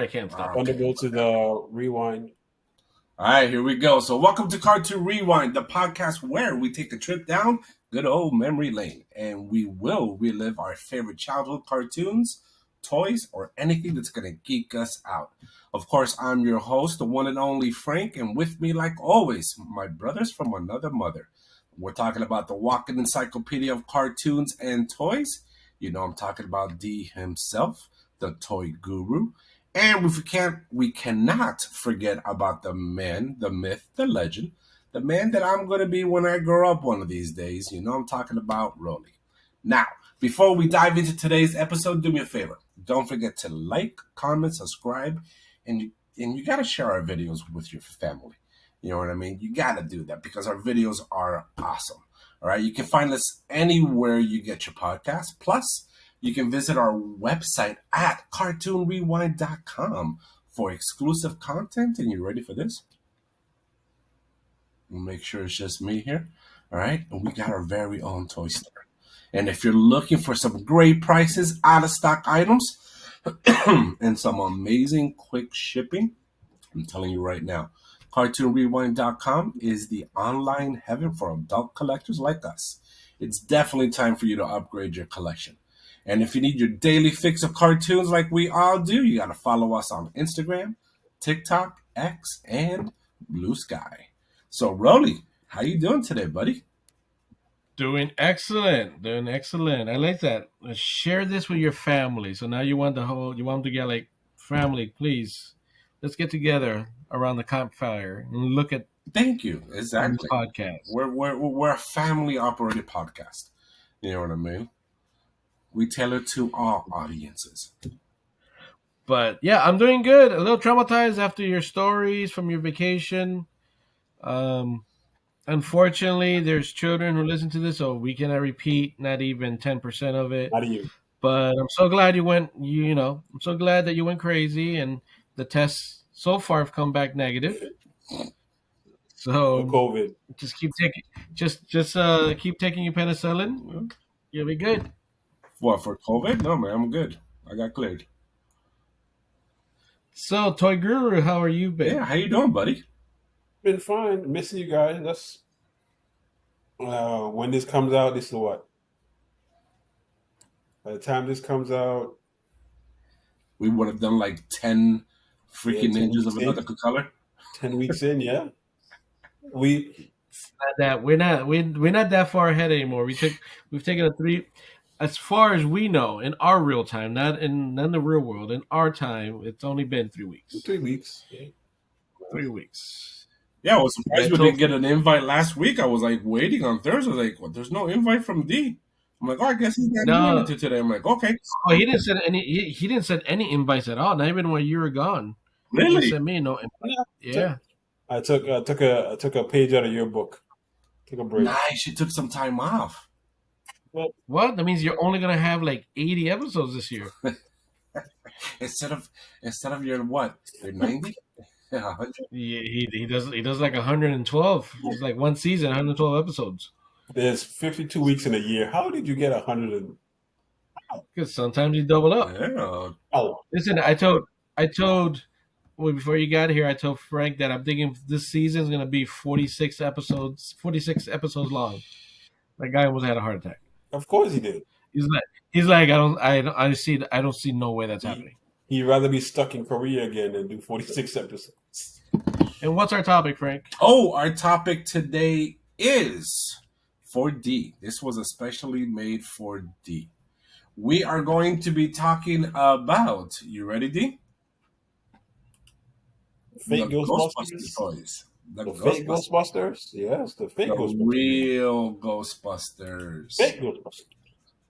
can't stop. Want to go to the rewind. All right, here we go. So welcome to Cartoon Rewind, the podcast where we take a trip down good old memory lane and we will relive our favorite childhood cartoons, toys, or anything that's going to geek us out. Of course, I'm your host, the one and only Frank, and with me, like always, my brothers from another mother. We're talking about the walking encyclopedia of cartoons and toys. You know I'm talking about D himself, the toy guru. And we cannot forget about the man, the myth, the legend, the man that I'm going to be when I grow up one of these days. You know I'm talking about Rolly. Now, before we dive into today's episode, do me a favor. Don't forget to like, comment, subscribe, and you got to share our videos with your family. You know what I mean? You got to do that because our videos are awesome. All right, you can find us anywhere you get your podcast. Plus, you can visit our website at cartoonrewind.com for exclusive content. And you ready for this? We'll make sure it's just me here. All right. And we got our very own toy store. And if you're looking for some great prices, out of stock items, and some amazing quick shipping, I'm telling you right now, cartoonrewind.com is the online heaven for adult collectors like us. It's definitely time for you to upgrade your collection. And if you need your daily fix of cartoons like we all do, you got to follow us on Instagram, TikTok, X, and Blue Sky. So, Rolly, how you doing today, buddy? Doing excellent. I like that. Share this with your family. So now you want them to get like, family, please, let's get together around the campfire and look at. Thank you. Exactly. Podcast. We're a family-operated podcast. You know what I mean? We tailor to all audiences. But yeah, I'm doing good. A little traumatized after your stories from your vacation. Unfortunately, there's children who listen to this, so we cannot repeat not even 10% of it. How do you? But I'm so glad I'm so glad that you went crazy and the tests so far have come back negative. So COVID. Just keep taking keep taking your penicillin. You'll be good. What, for COVID? No, man, I'm good. I got cleared. So, Toy Guru, how are you been? Yeah, how you doing, buddy? Been fine. Missing you guys. That's when this comes out, this is what? By the time this comes out, we would have done like 10 freaking 10 ninjas of weeks another color. 10 weeks in, yeah. We're not that far ahead anymore. We've taken a 3. As far as we know, in our real time, not in the real world, in our time, it's only been 3 weeks. 3 weeks. Yeah. 3 weeks. Yeah, I was surprised we didn't get an invite last week. I was like waiting on Thursday. Like, well, there's no invite from D. I'm like, oh, I guess he's not doing it today. I'm like, okay. Oh, he didn't send any. He didn't send any invites at all. Not even when you were gone. Really? He sent me no invite. Yeah. I took a page out of your book. Took a break. Nice. You took some time off. What? That means you're only gonna have like 80 episodes this year. instead of your what? Your 90? Yeah, 100. He does like 112. It's like one season, 112 episodes. There's 52 weeks in a year. How did you get 100? Because sometimes you double up. Yeah. Oh, listen, I told before you got here, I told Frank that I'm thinking this season is gonna be 46 episodes long. That guy almost had a heart attack. Of course he did. He's like I don't see no way that's happening. He'd rather be stuck in Korea again than do 46 episodes. And what's our topic, Frank? Oh, our topic today is for D. This was especially made for D. We are going to be talking about, you ready, D? Fake Ghostbusters toys. The fake Ghostbusters? Yes, the fake Ghostbusters. Real Ghostbusters. Fake Ghostbusters.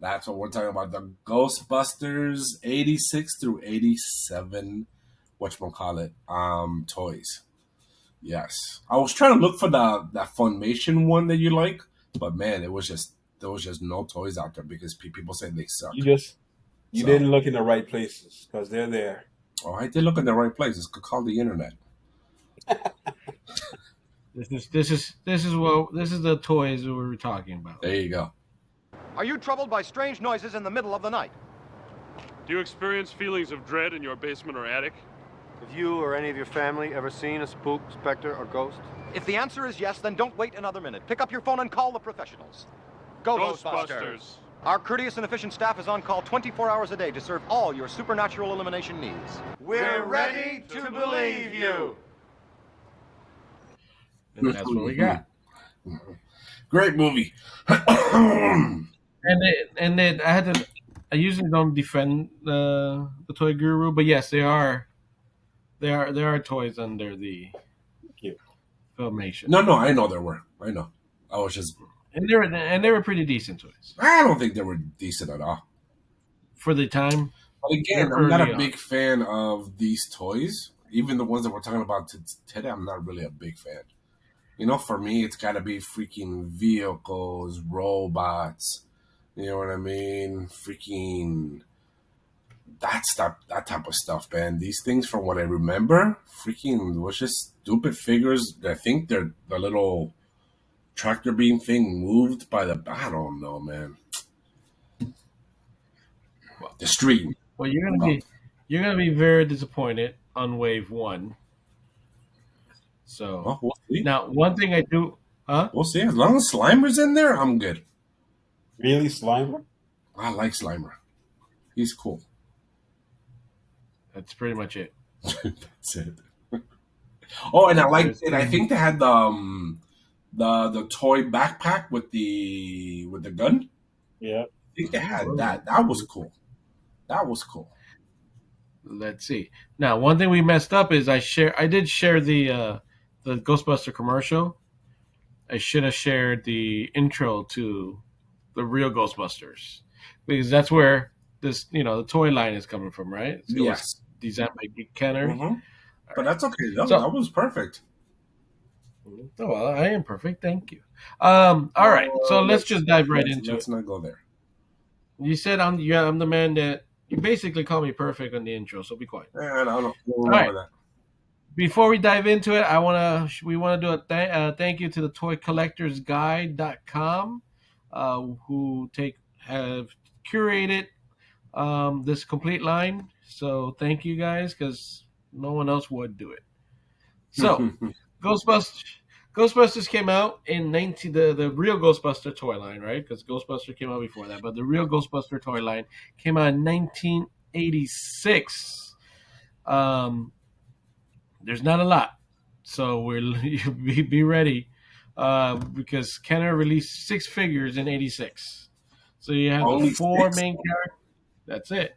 That's what we're talking about. The Ghostbusters 86 through 87, whatchamacallit, toys. Yes. I was trying to look for that Funimation one that you like, but man, there was just no toys out there because people say they suck. You didn't look in the right places because they're there. Oh, I did look in the right place. It's called the internet. This is the toys that we were talking about. There you go. Are you troubled by strange noises in the middle of the night? Do you experience feelings of dread in your basement or attic? Have you or any of your family ever seen a spook, specter, or ghost? If the answer is yes, then don't wait another minute. Pick up your phone and call the professionals. Go Ghostbusters! Our courteous and efficient staff is on call 24 hours a day to serve all your supernatural elimination needs. We're ready to believe you! And that's what we got. Great movie. And then I usually don't defend the toy guru, but yes, there are toys under the Filmation. No, I know there were. I know. I was just. And they were pretty decent toys I don't think they were decent at all. for the time. But again, I'm not a big fan of these toys. Even the ones that we're talking about today, I'm not really a big fan. You know, for me, it's got to be freaking vehicles, robots. You know what I mean? Freaking that type of stuff, man. These things, from what I remember, freaking was just stupid figures. I think they're the little tractor beam thing moved by the. I don't know, man. The street. Well, you're gonna be very disappointed on Wave 1. So Well, we'll see. now, one thing I do, We'll see. As long as Slimer's in there, I'm good. Really, Slimer? I like Slimer. He's cool. That's pretty much it. That's it. Oh, and I liked it. I think they had the toy backpack with the gun. Yeah. I think they had that. That was cool. Let's see. Now, one thing we messed up is I did share the Ghostbuster commercial. I should have shared the intro to the Real Ghostbusters, because that's where this, the toy line is coming from, right? It Yes. was designed by Geek Kenner. Mm-hmm. But that's okay. That was perfect. Oh, well, I am perfect. Thank you. All right. So let's just dive right into it. Let's not go there. You said I'm the man that you basically call me perfect on the intro, so be quiet. I don't remember right. that. Before we dive into it, we want to do a thank you to the toycollectorsguide.com, who have curated this complete line. So thank you guys, because no one else would do it. So Ghostbusters came out in the Real Ghostbuster toy line, right? Because Ghostbuster came out before that, but the Real Ghostbuster toy line came out in 1986. There's not a lot, so be ready, because Kenner released 6 figures in '86. So you have Only the 4 6? main characters. That's it.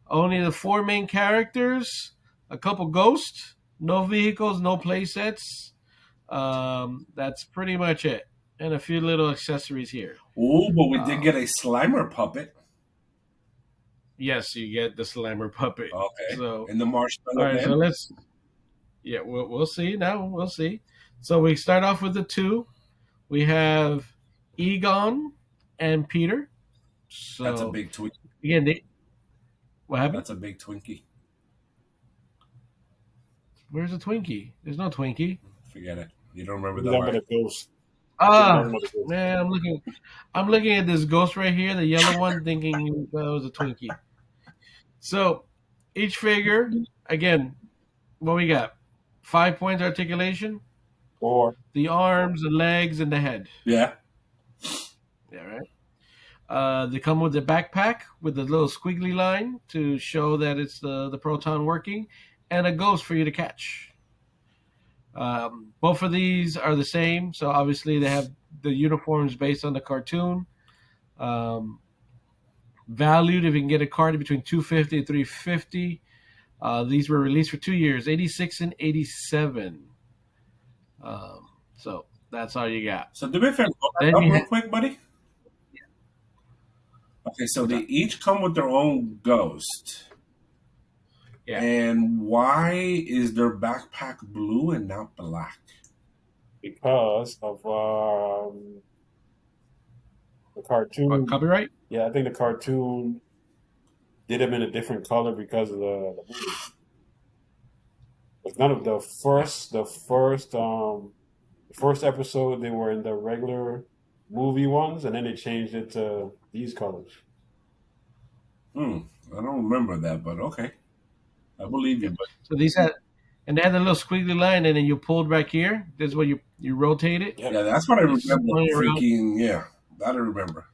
Only the 4 main characters, a couple ghosts, no vehicles, no play sets. That's pretty much it, and a few little accessories here. Oh, but we did get a Slimer puppet. Yes, you get the Slimer puppet. Okay. So in the marshmallow. all right, so we'll see now. We'll see. So we start off with the 2. We have Egon and Peter. So That's a big Twinkie. Again, what happened? That's a big Twinkie. Where's the Twinkie? There's no Twinkie. Forget it. You don't remember that Remember one? the ghost. Man, I'm looking at this ghost right here, the yellow one, thinking that was a Twinkie. So each figure, again, what we got? 5 points articulation. 4. The arms, the legs, and the head. Yeah. Yeah, right. They come with the backpack with the little squiggly line to show that it's the proton working, and a ghost for you to catch. Both of these are the same, so obviously they have the uniforms based on the cartoon. Valued, if you can get a card, between $250 and $350. These were released for 2 years, 86 and 87. So that's all you got. So do me a favor, go back up real quick, buddy. Okay, so they each come with their own ghost. Yeah. And why is their backpack blue and not black? Because of the cartoon. Copyright? Yeah, I think the cartoon did them in a different color because of the movie. But none of the first episode, they were in the regular movie ones, and then they changed it to these colors. I don't remember that, but okay. I believe you, but So these had, and they had a little squiggly line, and then you pulled back here. This is where you rotate it. Yep. yeah, that's what I It's remember. funny around. Freaking yeah, that I remember.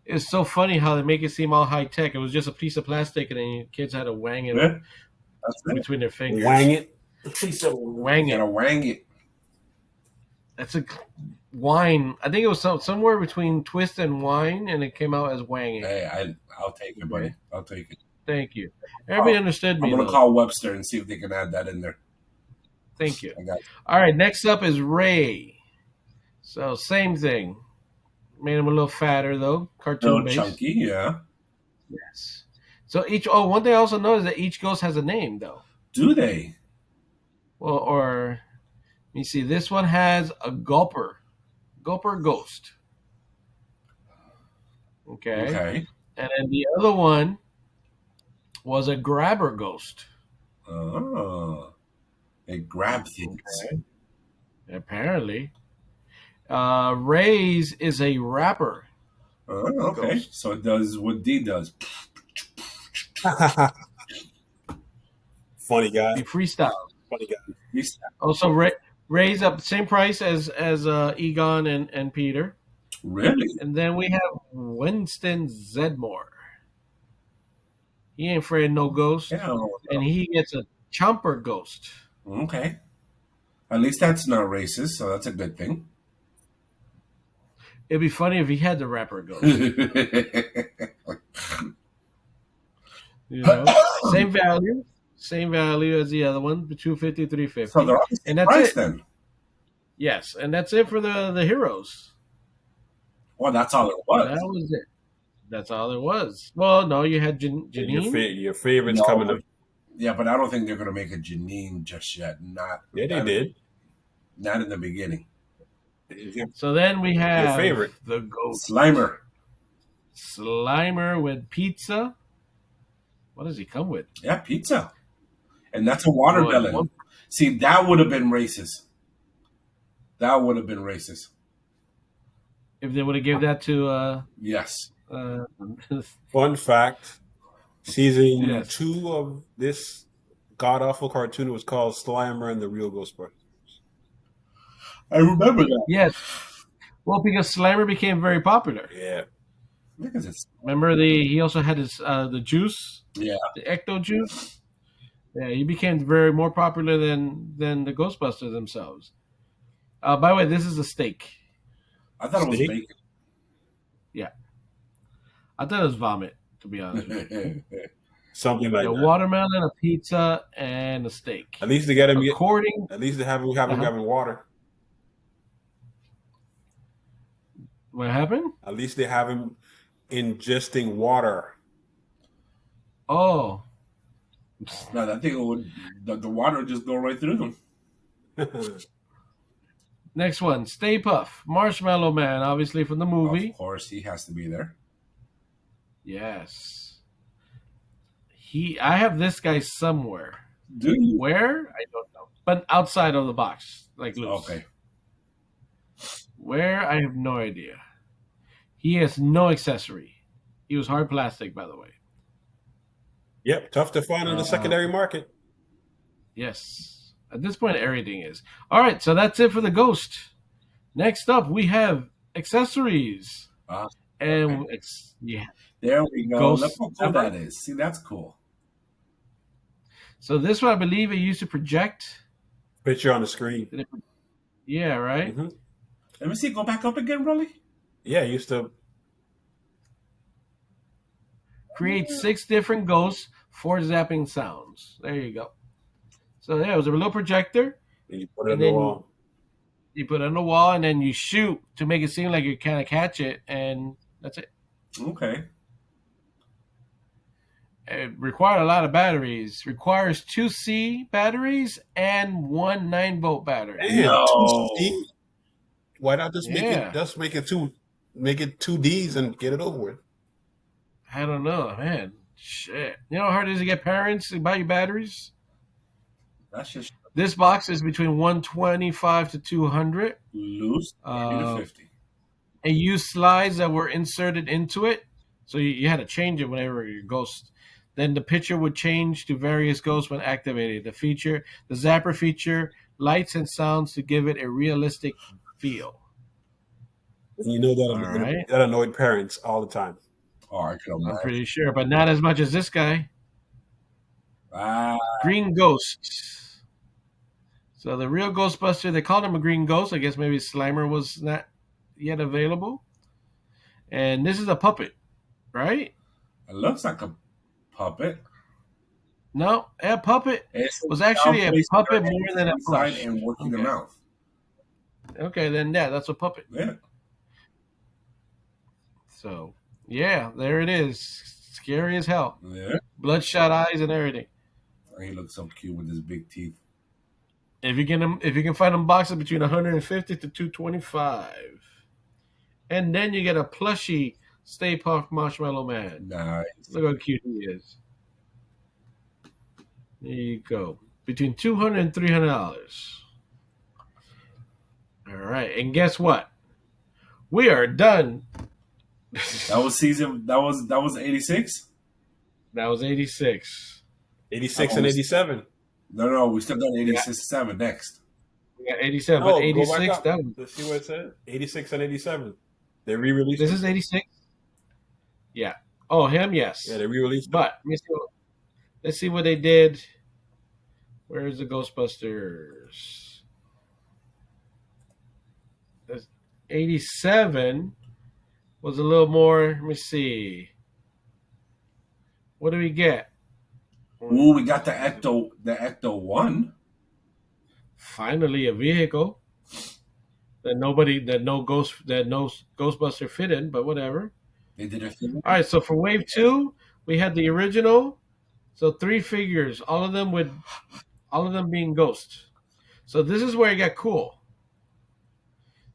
It's so funny how they make it seem all high tech. It was just a piece of plastic, and then kids had to wang it Yeah, that's it. between their fingers. Wang it. Wang You it. gotta wang it. That's a wine. I think it was somewhere between twist and wine, and it came out as wanging. Hey, I'll take it, buddy. I'll take it. Thank you. Everybody understood I'm me. gonna Though. call Webster and see if they can add that in there. Thank you. I got you. All right, next up is Ray. So same thing. Made him a little fatter though, cartoon Little based. chunky, yeah. Yes. So each. Oh, one thing I also know is that each ghost has a name though. Do they? Well, or let me see. This one has a gulper ghost. Okay. And then the other one was a grabber ghost. Oh, they grab things. Okay. Apparently. Ray's is a rapper. Oh, okay. Ghost. So it does what D does. Funny guy. He freestyle. Funny guy. He's- Also, Ray's up the same price as Egon and Peter. Really? And then we have Winston Zedmore. He ain't afraid of no ghost. Yeah. And he gets a chomper ghost. Okay. At least that's not racist, so that's a good thing. It'd be funny if he had the rapper ghost. You know? Same value as the other one, the 250, 350. So they're all the same And that's price it. then. Yes, and that's it for the heroes. Well, that's all it That was. was it. That's all there was. Well, no, you had Janine. Your favorites No. coming up. Yeah, but I don't think they're gonna make a Janine just yet. Yeah, they did. Not in the beginning. So then we have favorite. the ghost Slimer. Slimer with pizza. What does he come with? Yeah, pizza. And that's a watermelon. One- See, that would have been racist. That would have been racist. If they would have given that to Yes. Fun fact: season Yes. 2 of this god awful cartoon was called Slimer and the Real Ghostbusters. I remember that. yes. Well, because Slimer became very popular. Yeah. Because it's Remember he also had his the juice, yeah. the ecto juice. Yeah, he became very more popular than the Ghostbusters themselves. By the way, this is a steak. I thought it was Steak? bacon. I thought it was vomit, to be honest with you. Something like A that. watermelon, a pizza, and a steak. At least they got him. According, At least they have him having water. what happened? At least they have him ingesting water. Oh, No, that thing would the water would just go right through them. next one, Stay Puff, Marshmallow Man, obviously from the movie. Of course, he has to be there. Yes. I have this guy somewhere. Do you? Where? I don't know. But outside of the box, like loose. Okay. Where? I have no idea. He has no accessory. He was hard plastic, by the way. Yep, tough to find in the secondary market. Yes. At this point, everything is. All right, so that's it for the ghost. Next up, we have accessories. And yeah. There we go. Ghost Look how cool that is. See, that's cool. So this one, I believe it used to project. Picture on the screen. Yeah, right? Mm-hmm. Let me see. Go back up again, Rolly. Yeah, it used to. Create 6 different ghosts, 4 zapping sounds. There you go. So yeah, it was a little projector. You put it on And the then wall. You put it on the wall, and then you shoot to make it seem like you kind of catch it, and that's it. Okay. It required a lot of batteries. Requires 2 C batteries and 1 9-volt battery. Damn, No. 2C? Why not just Yeah. make it 2 Ds and get it over with? I don't know, man. Shit. You know how hard it is to get parents to buy you batteries? That's just This box is between 125 to 200. loose 30 to 50. And use slides that were inserted into it. So you had to change it whenever your ghost. Then the picture would change to various ghosts when activated. The zapper feature lights and sounds to give it a realistic feel. And you know All right. that annoyed parents all the time. Oh, I can I'm imagine. pretty sure, but not as much as this guy. Ah, Green Ghost. So the real Ghostbuster, they called him a green ghost. I guess maybe Slimer was not yet available. And this is a puppet, right? it looks like a puppet. No, a puppet It's was actually a placing puppet their more hands than a inside plush. and working the Okay. mouth. Okay, then yeah, that's a puppet. Yeah. So yeah, there it is. Scary as hell. Yeah. Bloodshot eyes and everything. He looks so cute with his big teeth. If you can find them boxes between 150 to 225, and then you get a plushy Stay Puft Marshmallow Man. Nice. Look how cute he is. There you go. Between $200 and $300. All right, and guess what? We are done. That was season. That was 86. That was 86. 86 and 87. No, we still got 86.7 next. We got 87, No, but go back 86. up. That was, Let's see what it said. 86 and 87. They re-released. this it. is 86. Yeah. Oh, him, yes. Yeah, they re-released. it. But let's see what they did. Where's the Ghostbusters? That's 87 was a little more. Let me see. What do we get? Ooh, we got the Ecto 1. Finally, a vehicle that no Ghostbuster fit in, but whatever. They did a film. All right, so for wave 2, we had the original. So 3 figures, all of them being ghosts. So this is where it got cool.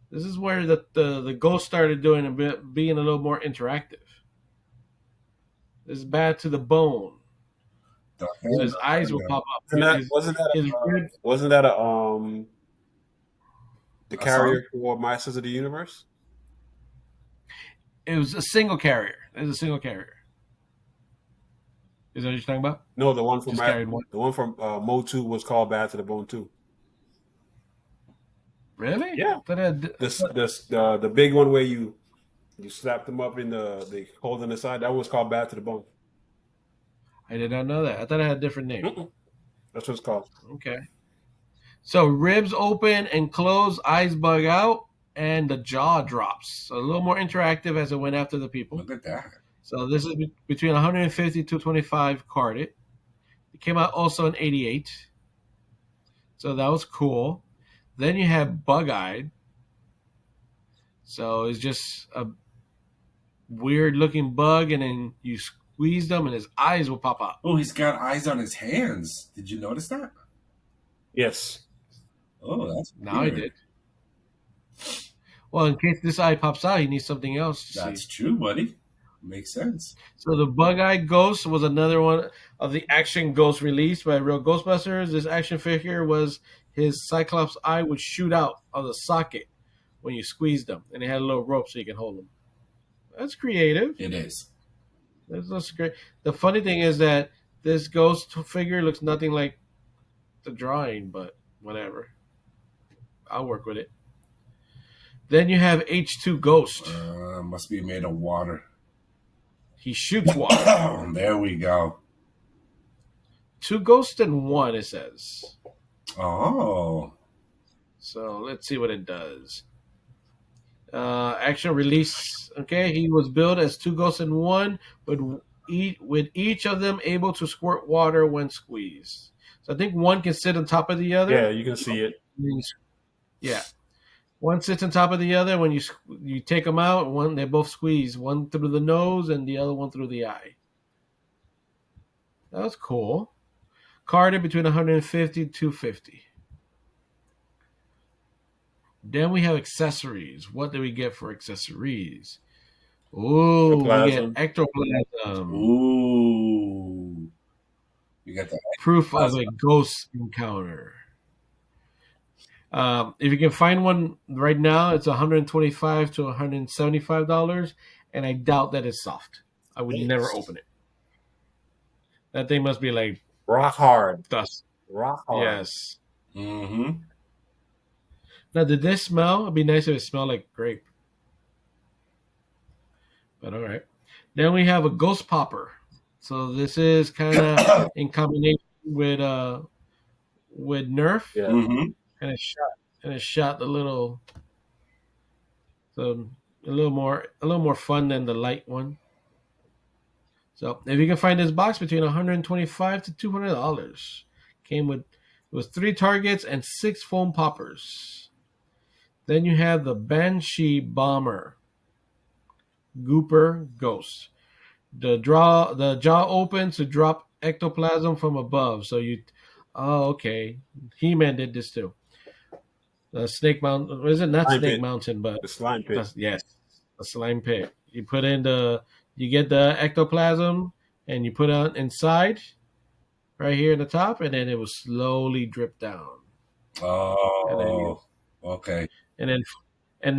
This is where the ghost started being a little more interactive. This is bad to the bone. So his eyes will pop up. Wasn't that the carrier for Masters of the Universe? It was a single carrier. Is that what you're talking about? No, the one from Just carried one. the one from Motu was called Bad to the Bone too. Really? Yeah. The big one where you slap them up in the hole in the side, that was called Bad to the Bone. I did not know that. I thought it had a different name. That's what it's called. Okay. So ribs open and close, eyes bug out, and the jaw drops. So a little more interactive as it went after the people. Look at that. So this is between 150 to 225 carded. It came out also in 88. So that was cool. Then you have Bug-Eyed. So it's just a weird looking bug, and then you squeeze them and his eyes will pop out. Oh, he's got eyes on his hands. Did you notice that? Yes. Oh, that's Now weird. I did. Well, in case this eye pops out, he needs something else to That's see. true, buddy. Makes sense. So the Bug-Eyed Ghost was another one of the action ghosts released by Real Ghostbusters. This action figure was his Cyclops eye would shoot out of the socket when you squeezed them, and it had a little rope so you can hold them. That's creative. It is. That's great. The funny thing is that this ghost figure looks nothing like the drawing, but whatever. I'll work with it. Then you have H2 Ghost. Must be made of water. He shoots water. There we go. 2 ghosts and 1, it says. Oh. So let's see what it does. Action release. Okay, he was billed as 2 ghosts in 1, with each of them able to squirt water when squeezed. So I think one can sit on top of the other. Yeah, you can see it. Yeah, one sits on top of the other. When you take them out, they both squeeze. One through the nose and the other one through the eye. That was cool. Carded between 150 to 250. Then we have accessories. What do we get for accessories? Ooh, we get ectoplasm. Ooh. You got the Proof of a ghost encounter. If you can find one right now, it's $125 to $175, and I doubt that it's soft. I would never open it. That thing must be like Rock hard. dust. Rock hard. Yes. Mm-hmm. Now, did this smell? It'd be nice if it smelled like grape. But all right. Then we have a ghost popper. So this is kind of in combination with Nerf, Yeah. Mm-hmm. and it shot a little more fun than the light one. So if you can find this box between $125 to $200, came with 3 targets and 6 foam poppers. Then you have the Banshee Bomber Gooper Ghost. The jaw opens to drop ectoplasm from above. So okay. He-Man did this too. The Snake Mountain, what is it? Not Slime Snake pit. Mountain, but The slime pit. yes, a slime pit. You get the ectoplasm and you put it inside, right here in the top, and then it will slowly drip down. Oh, okay. And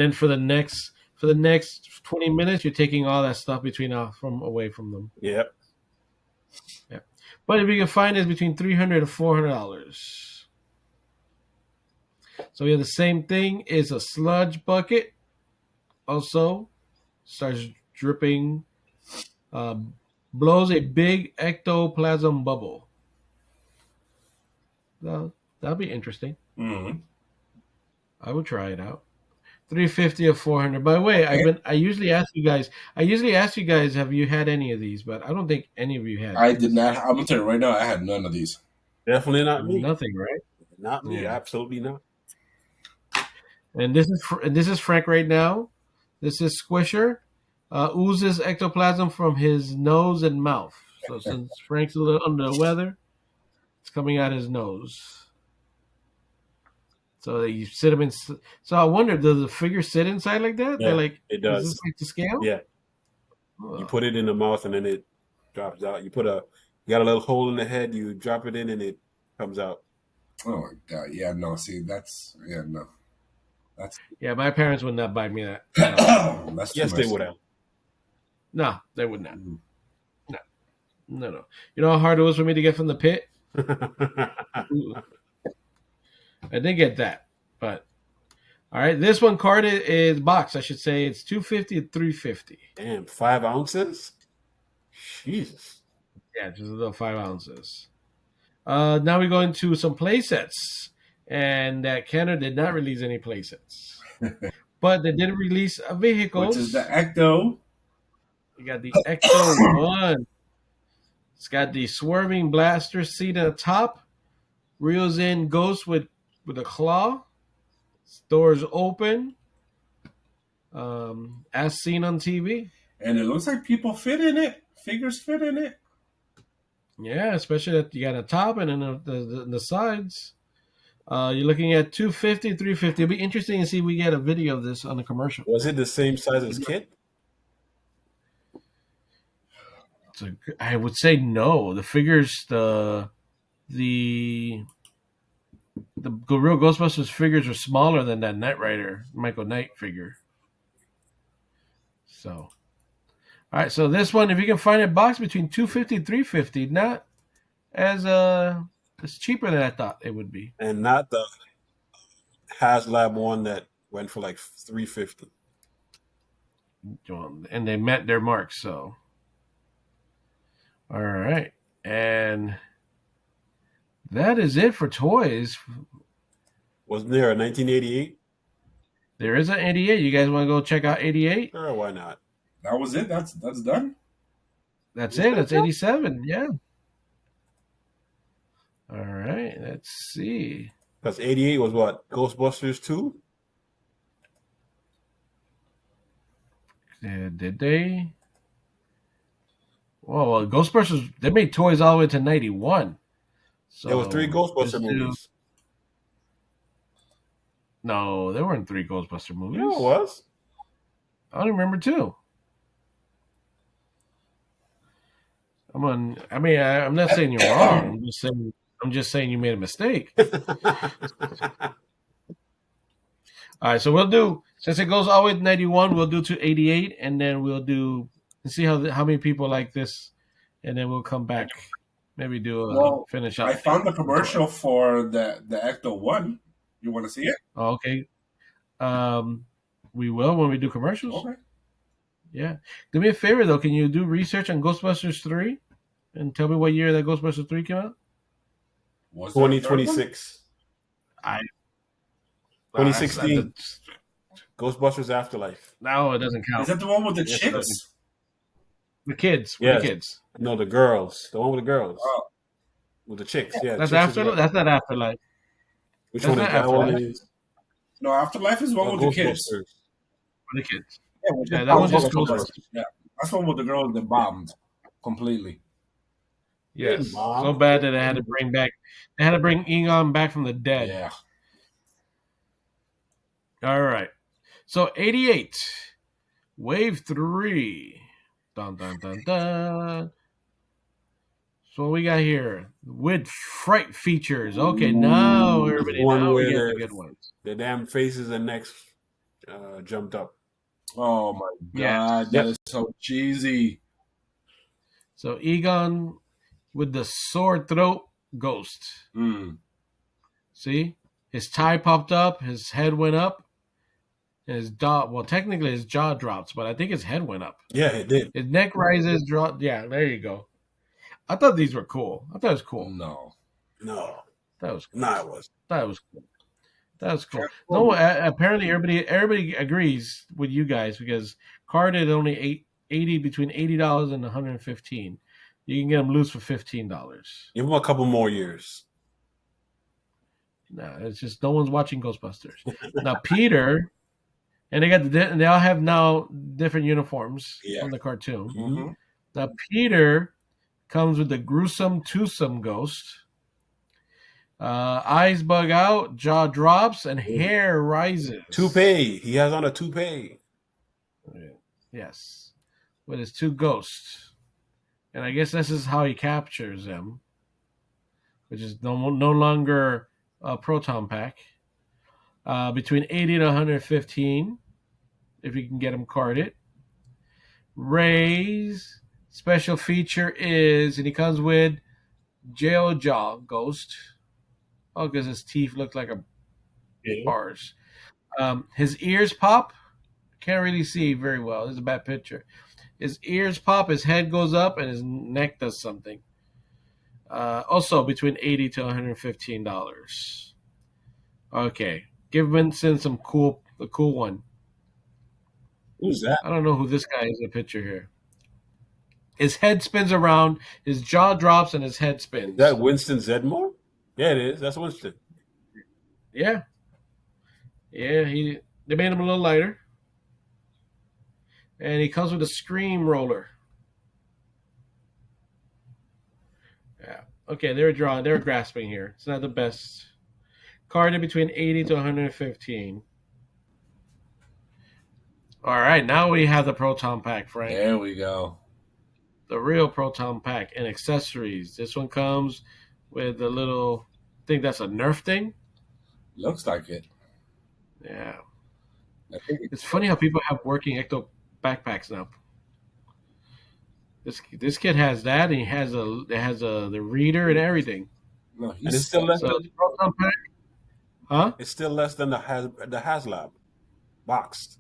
then for the next 20 minutes, you're taking all that stuff away from them. Yep. Yeah. But if you can find it between $300 to $400. So we have the same thing is a sludge bucket. Also starts dripping, blows a big ectoplasm bubble. That'll be interesting. Mm-hmm. I would try it out. $350 or $400. By the way, I usually ask you guys, have you had any of these? But I don't think any of you had. I did not. I'm gonna tell you right now, I had none of these. Definitely not me. Nothing, right? Not me. Yeah. Absolutely not. And this is Frank right now. This is Squisher. Oozes ectoplasm from his nose and mouth. So since Frank's a little under the weather, it's coming out his nose. So you sit him in. So I wonder, does the figure sit inside like that? Yeah, They're like, it does. Is this like the scale? Yeah. Oh. You put it in the mouth and then it drops out. You got a little hole in the head. You drop it in and it comes out. Oh my god! Yeah, no. See, no. Yeah, my parents would not buy me that. That's too Yes, much. they would have. No, they would not. No. You know how hard it was for me to get from the pit? I did get that, but all right. This one card is box. I should say it's $250 to $350. Damn, 5 ounces. Jesus. Yeah, just a little 5 ounces. Now we go into some play sets, and that Kenner did not release any play sets, but they did release a vehicle, Which is the Ecto. You got the Ecto 1. It's got the swerving blaster seat at the top. Reels in ghost with a claw. Doors open. As seen on TV. And it looks like people fit in it. Figures fit in it. Yeah, especially that you got a top and then the sides. You're looking at $250, $350. It'll be interesting to see if we get a video of this on the commercial. Was it the same size as Kit? So I would say no. The figures, the Real Ghostbusters figures are smaller than that Knight Rider Michael Knight figure. So, all right. So this one, if you can find a box between $250 and $350, not as it's cheaper than I thought it would be. And not the HasLab one that went for like $350. And they met their marks. So, all right, and that is it for toys. Wasn't there a 1988? There is an 88. You guys want to go check out 88? Sure, why not? That was it. That's done. That's it. That's 87. Yeah. All right. Let's see. Because 88 was what? Ghostbusters 2? Did they? Well, Ghostbusters, they made toys all the way to 91. So There was 3 Ghostbuster movies. No, there weren't 3 Ghostbuster movies. Yeah, it was. I don't remember 2. I'm not saying you're wrong. I'm just saying you made a mistake. All right, so we'll do, since it goes all the way to 91, we'll do to 88, and then we'll do and see how many people like this, and then we'll come back maybe do a Well, finish I up. found the commercial for the Ecto one. You want to see it? Oh, okay. We will when we do commercials. Okay. Yeah. Do me a favor though. Can you do research on Ghostbusters 3 and tell me what year that Ghostbusters 3 came out? Was there a third one? 2026. I 2016. Ghostbusters Afterlife. No, it doesn't count. Is that the one with the Yes, chicks? The kids. With Yes. the kids. No, the girls. The one with the girls. Oh, With the chicks. Yeah. That's chicks after. That's not Afterlife. Which that's one is not that one? Afterlife. Is no, Afterlife is one with the kids. Ghostbusters. For the kids. Yeah, Yeah, that one's just Ghostbusters. Ghostbusters. Yeah, that's one with the girl that bombed completely. Yes. Mom. So bad that they had to bring back. They had to bring Egon back from the dead. Yeah. All right. So 88. Wave 3. Dun dun dun dun. So what we got here with fright features. Okay, now everybody One now we where get the good ones. The damn faces and necks jumped up. Oh my Yeah. god, that is so cheesy. So Egon with the sore throat ghost. Mm. See? His tie popped up, his head went up, and his jaw, well, technically his jaw drops, but I think his head went up. Yeah, it did. His neck rises, drop. Yeah, there you go. I thought these were cool. I thought it was cool. No. No, That was cool. no, it was. That was cool. That was cool. No, apparently everybody agrees with you guys because carded only $80 between $80 and $115. You can get them loose for $15. Give them a couple more years. No, it's just no one's watching Ghostbusters. Now Peter, and they all have now different uniforms on the cartoon. Mm-hmm. Now Peter comes with the gruesome, twosome ghost. Eyes bug out, jaw drops, and hair rises. Toupee. He has on a toupee. Yes, with his two ghosts. And I guess this is how he captures them, which is no longer a proton pack. Between 80 to 115, if you can get them carded. Ray's special feature is, and he comes with jail jaw ghost. Oh, because his teeth look like bars. His ears pop. Can't really see very well. This is a bad picture. His ears pop, his head goes up, and his neck does something. Also between $80 to $115. Okay. Give Vincent the cool one. Who's that? I don't know who this guy is in the picture here. His head spins around, his jaw drops, and his head spins. Is that Winston Zedmore? Yeah, it is. That's Winston. Yeah. Yeah, they made him a little lighter. And he comes with a scream roller. Yeah. Okay, they're grasping here. It's not the best. Carded between 80 to 115. All right, now we have the proton pack, Frank. There we go. The real proton pack and accessories. This one comes with a little thing that's a Nerf thing. Looks like it. Yeah. I think It's funny how people have working ecto backpacks now. This kid has that, and it has the reader and everything. No, And it's still less. So the proton pack, huh? It's still less than the HasLab boxed.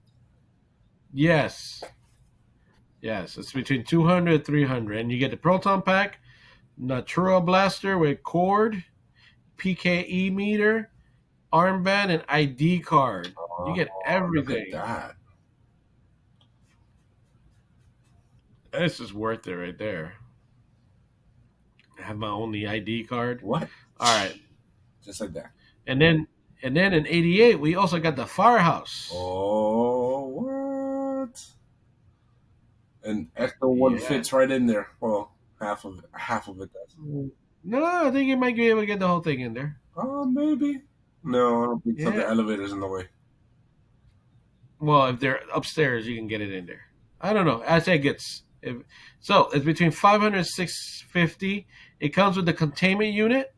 Yes, it's between 200 and 300, and you get the proton pack, Natura blaster with cord, PKE meter, armband, and ID card. You get everything. Look at that. This is worth it right there. I have my only ID card. What? All right, Just like that. and then in '88 we also got the firehouse. Oh, what? And Ecto one fits right in there. Well, half of it does. No, I think you might be able to get the whole thing in there. Maybe. No, I don't think so. Yeah. The elevator's in the way. Well, if they're upstairs, you can get it in there. I don't know. I say it's between 500 and 650. It comes with the containment unit,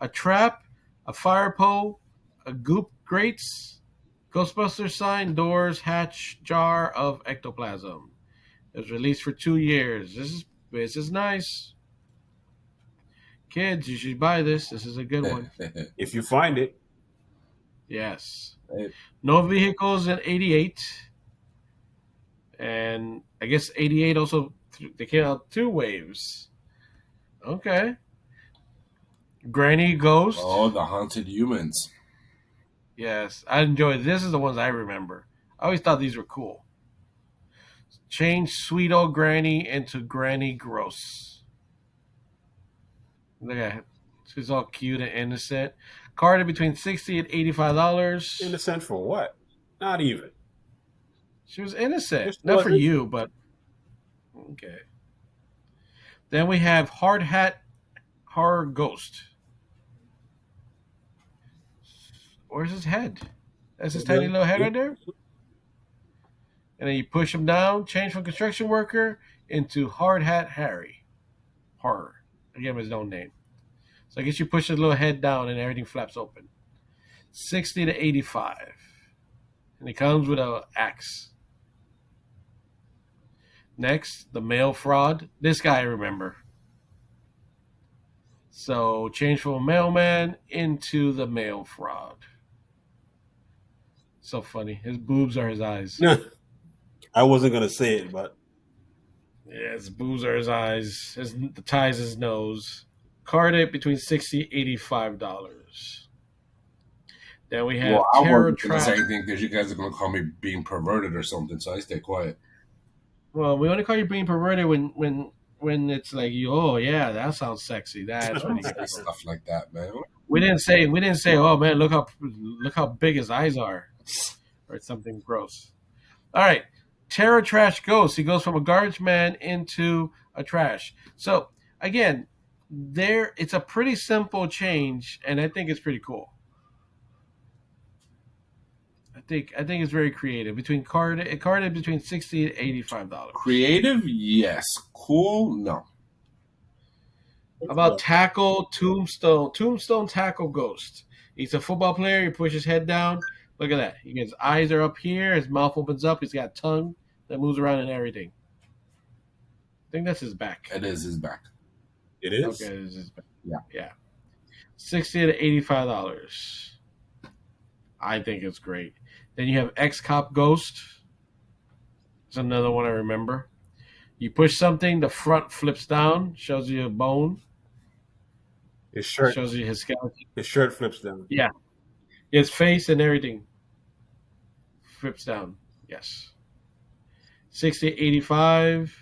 a trap, a fire pole, a goop grates, Ghostbusters sign, doors, hatch, jar of ectoplasm. It was released for 2 years. This is nice. Kids, you should buy this. This is a good one. If you find it. Yes. Hey. No vehicles in 88. And I guess 88 also, they came out 2 waves. Okay. Granny Ghost. Oh, the haunted humans. Yes. I enjoy this. Is the ones I remember. I always thought these were cool. Change sweet old Granny into Granny Gross. Look at her. She's all cute and innocent. Carded between $60 and $85. Innocent for what? Not even. She was innocent. Just Not for wasn't. you, but okay. Then we have Hard Hat Horror Ghost. Where's his head? That's his tiny little head right there. And then you push him down, change from construction worker into Hard Hat Harry. Horror. I gave him his own name. So I guess you push his little head down and everything flaps open. 60 to 85. And he comes with an axe. Next, the mail fraud. This guy I remember. So change from a mailman into the mail fraud. So funny. His boobs are his eyes. I wasn't going to say it, but. Yeah, his boobs are his eyes. The tie's his nose. Carded between $60 and $85. Then we have I Terror wasn't going to Trap. say anything because you guys are going to call me being perverted or something, so I stay quiet. Well, we only call you being perverted when it's like, oh yeah, that sounds sexy. That's when you get perverted. Stuff like that, man. We didn't say, oh man, look how big his eyes are, or something gross. All right, Terror Trash Ghost. He goes from a garbage man into a trash. So again, it's a pretty simple change, and I think it's pretty cool. I think it's very creative. Carded between $60 and $85. Creative, yes. Cool, no. How about Tackle Tombstone? Tombstone Tackle Ghost. He's a football player. He pushes his head down. Look at that. His eyes are up here. His mouth opens up. He's got a tongue that moves around and everything. I think that's his back. It is his back. It is? Okay, it is his back. Yeah. $60 to $85. I think it's great. Then you have Ex-Cop Ghost. It's another one I remember. You push something, the front flips down, shows you a bone. His shirt. Shows you his skeleton. His shirt flips down. Yeah. His face and everything flips down. Yes. 60, 85.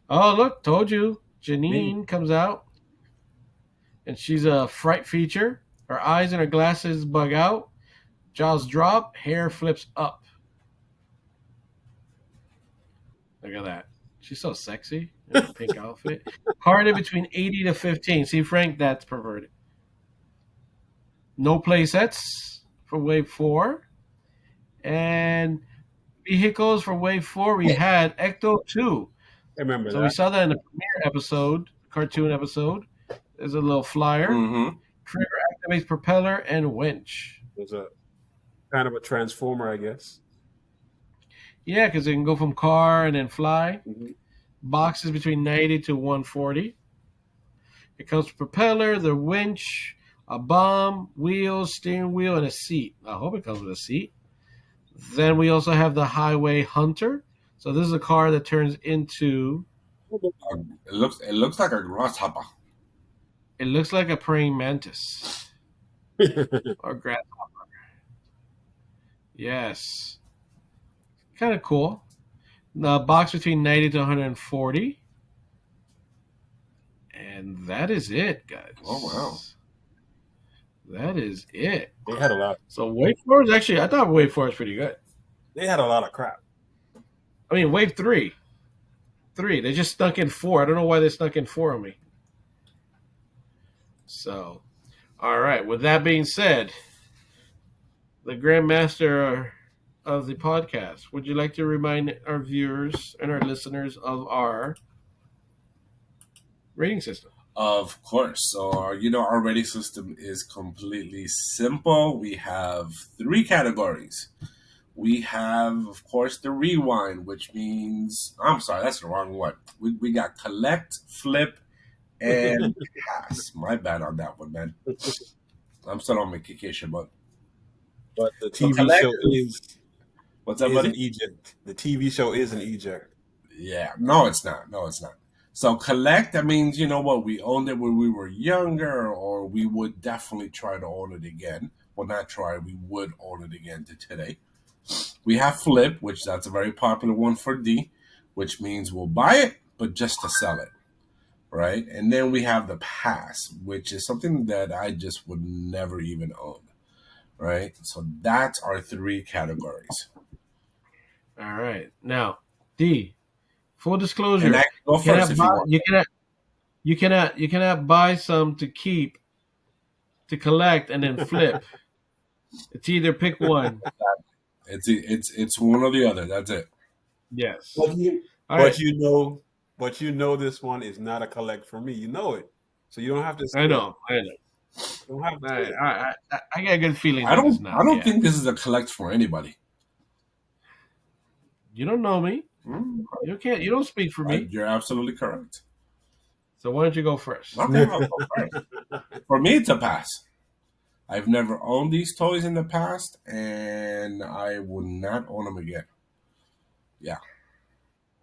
Oh, look, told you. Janine comes out. And she's a fright feature. Her eyes and her glasses bug out. Jaws drop. Hair flips up. Look at that. She's so sexy in a pink outfit. Carded between 80 to 15. See, Frank, that's perverted. No play sets for Wave 4. And vehicles for Wave 4, we had Ecto 2. I remember So that. we saw that in the premiere episode, cartoon episode. There's a little flyer. Mm-hmm. Trigger activates propeller and winch. It was a kind of a transformer, I guess. Yeah, because it can go from car and then fly. Mm-hmm. Boxes between 90 to 140. It comes with propeller, the winch, a bomb, wheels, steering wheel, and a seat. I hope it comes with a seat. Then we also have the Highway Hunter. So this is a car that turns into... It looks like a grasshopper. It looks like a praying mantis. Or grasshopper. Yes. Kind of cool. The box between 90 to 140. And that is it, guys. Oh, wow. That is it. They had a lot. So Wave 4 is actually, I thought Wave 4 is pretty good. They had a lot of crap. I mean, Wave 3. They just stuck in 4. I don't know why they stuck in 4 on me. So, all right. With that being said, the Grandmaster of the podcast, would you like to remind our viewers and our listeners of our rating system? Of course. So, our rating system is completely simple. We have 3 categories. We have, of course, the rewind, which means... I'm sorry, that's the wrong one. We got collect, flip, and pass. My bad on that one, man. I'm still on vacation, but the So TV collect- show is what's up, an buddy? eject. The TV show is an eject. Yeah, no, it's not. No, it's not. So collect, that means, you know what, we owned it when we were younger, or we would definitely try to own it again. Well, not try, we would own it again to today. We have flip, which that's a very popular one for D, which means we'll buy it, but just to sell it, right? And then we have the pass, which is something that I just would never even own, right? So that's our three categories. All right. Now, D, full disclosure. And I can go first if you want. You cannot buy some to keep, to collect, and then flip. It's either pick one. It's one or the other. That's it. Yes. But you know this one is not a collect for me. You know it, so you don't have to. I know. You don't have to. I got a good feeling. I it's don't. not. I don't Yeah. think this is a collect for anybody. You don't know me. You can't. You don't speak for me. You're absolutely correct. So why don't you go first? Okay, I'll go first. For me, it's a pass. I've never owned these toys in the past, and I would not own them again. Yeah,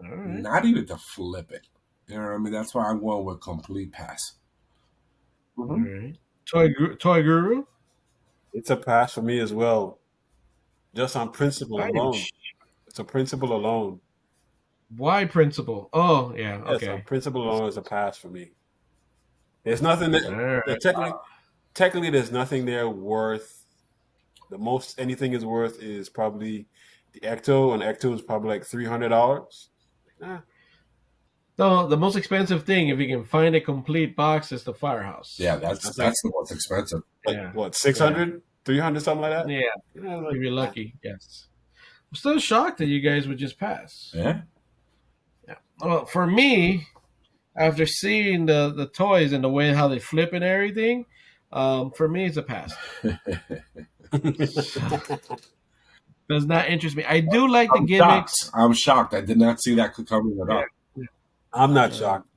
All right. not even to flip it. You know what I mean? That's why I'm going with complete pass. All right. Toy Guru. It's a pass for me as well, just on principle alone. It's a principle alone. Why principle? Oh, yeah. Yes, Okay. on principle alone is a pass for me. There's nothing that All right. technically there's nothing there worth. The most anything is worth is probably the Ecto, and Ecto is probably like $300. No, the most expensive thing, if you can find a complete box, is the Firehouse. Yeah, that's the most expensive. Like Yeah. what, 600, 300, something like that? Yeah. Like, If you're lucky, yes. I'm still shocked that you guys would just pass. Yeah. Well, for me, after seeing the toys and the way how they flip and everything, for me it's a pass. Does not interest me. I do like the gimmicks. I'm shocked. I did not see that coming at all. I'm not shocked.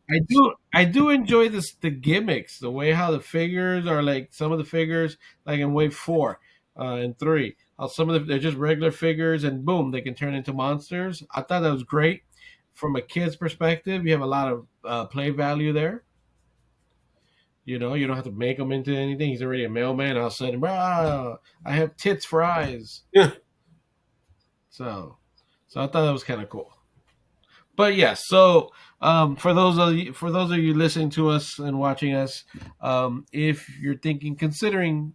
I do enjoy the gimmicks, the way how the figures are, like some of the figures, like in Wave 4 and 3. How some of they're just regular figures, and boom, they can turn into monsters. I thought that was great. From a kid's perspective, you have a lot of play value there. You know, you don't have to make him into anything. He's already a mailman. All of a sudden, I have tits for eyes. Yeah. So I thought that was kind of cool. But yes, so for those of you listening to us and watching us, if you're considering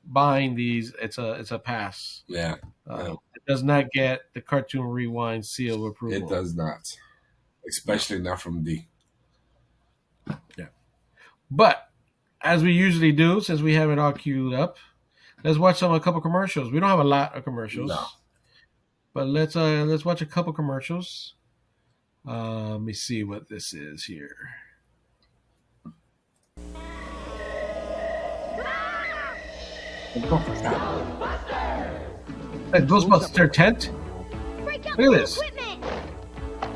buying these, it's a pass. Yeah. It does not get the Cartoon Rewind seal of approval. It does not, especially not from D. Yeah. But as we usually do, since we have it all queued up, let's watch a couple commercials. We don't have a lot of commercials, but let's watch a couple commercials. Let me see what this is here. A Ghostbuster tent? Break up Look at the this. equipment!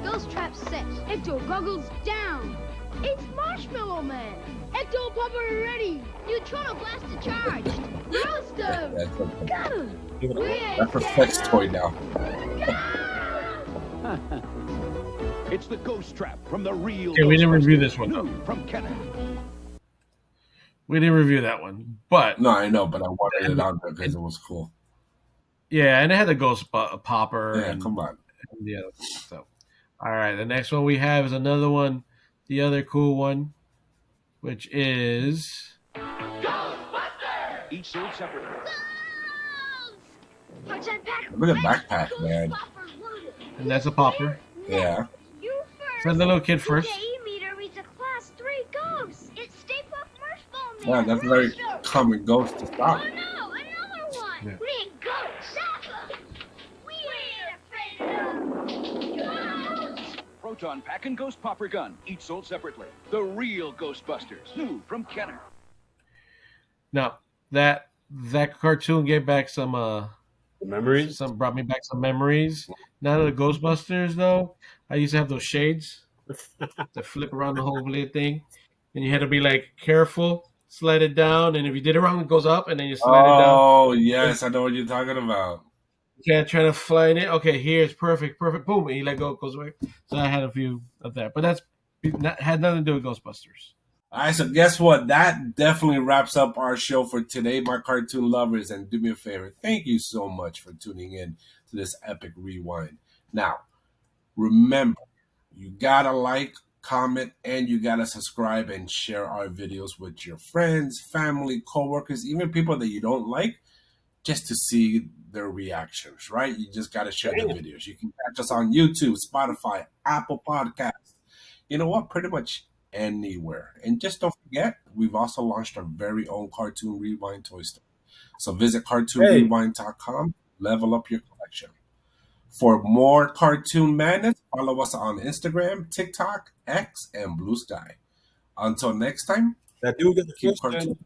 Ghost trap set. Ecto goggles down. It's Marshmallow Man. Ecto popper ready. Neutrino blaster charged. Roast them. Got him. That's a flex toy now. It's the Ghost Trap from the Real Okay, we didn't review Ghostbusters, this one, though. new from Kenner. We didn't review that one, but No, I know, but I wanted it on there because it was cool. yeah, and it had the ghost popper. Yeah, and, come on. and the other. So, all right, the next one we have is another one, the other cool one, which is Each sold separately. Punch and pack. Look at that backpack, man. and that's a popper. Yeah. You first. Send the little kid first. PKE meter reads a class 3 ghost. It's Stay Puft Marshmallow Yeah, Man. that's a very Roast 'em. common ghost to stop. Oh no, another one. Yeah. We ain't ghosts. We ain't afraid of ghosts. Proton Pack and Ghost Popper Gun, each sold separately. The Real Ghostbusters, new from Kenner. Now that cartoon gave back some Memories? brought me back some memories. Now the Ghostbusters though, I used to have those shades that flip around the whole little thing. and you had to be like careful, slide it down, and if you did it wrong, it goes up, and then you slide it down. Oh, yes, I know what you're talking about. You can't try to fly in it. Okay, here's perfect. Boom, and you let go, it goes away. So I had a few of that, but that's had nothing to do with Ghostbusters. All right, so guess what? That definitely wraps up our show for today, my cartoon lovers. And do me a favor, thank you so much for tuning in to this epic rewind. Now, remember, you gotta like, comment, and you gotta subscribe and share our videos with your friends, family, coworkers, even people that you don't like, just to see their reactions, right? You just gotta share the videos. You can catch us on YouTube, Spotify, Apple Podcasts. You know what? Pretty much anywhere. And just don't forget, we've also launched our very own Cartoon Rewind toy store. So visit cartoonrewind.com, level up your collection. For more cartoon madness, follow us on Instagram, TikTok, X, and Blue Sky. Until next time, That dude got the keep first one. cartoon.